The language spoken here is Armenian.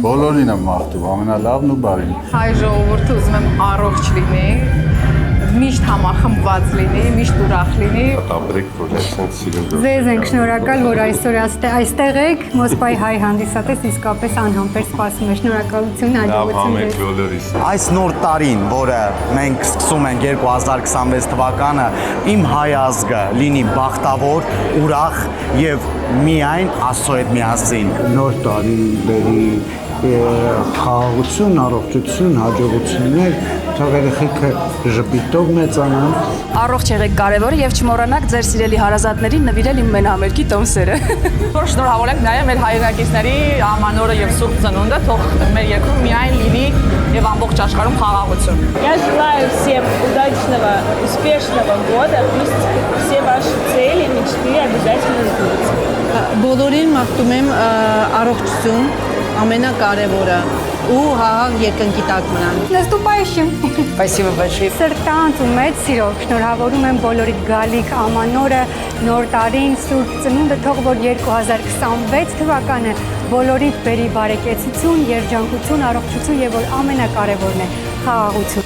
Բոլորին եմ մաղթում, ամենալավն ու բարին։ Հայ ժողովուրդը ուզում եմ առողջ լինի, միշտ համախմբված լինի, միշտ ուրախ լինի։ Ապրեք, որ այսպես սիրուն դուրս։ Ձեզ ենք շնորհակալ, որ այսօր այստեղ եք։ Մոսկվայի հայ հանդիսատես իսկապես անհամբեր սպասում է։ Շնորհակալություն, հաջողություն ձեզ։ բոլորիս։ Այս նոր տարին, որը մենք սկսում ենք 2026 թվականը, իմ հայ ազգը լինի բախտավոր, ուրախ եւ միայն Աստծո հետ միասին։ Նոր տարին բերի խաղաղություն, առողջություն, հաջողություններ, թող երեխեքը ժպիտով մեծանան։ Առողջ եղեք կարևորը եւ չմոռանաք ձեր սիրելի հարազատներին նվիրել իմ մենահամերգի տոմսերը։ Որ շնորհավոր ենք նաև մեր հայրենակիցների ամանորը եւ Սուրբ Ծնունդը, թող մեր երկրում միայն լինի եւ ամբողջ աշխարհում խաղաղություն։ Я желаю всем удачного, успешного года. Пусть все ваши цели, мечты обязательно сбудутся. Բոլորին մաղթում եմ առողջություն, ամենակարևորը ու հաղ երկնքի տակ մնան։ Наступающим։ Спасибо большое։ Սրտանց ու մեծ սիրով շնորհավորում եմ բոլորիդ գալիք ամանորը, նոր տարին, Սուրբ Ծնունդը, թող որ 2026 թվականը բոլորիդ բերի բարեկեցություն, երջանկություն, առողջություն եւ որ ամենակարևորն է խաղաղություն։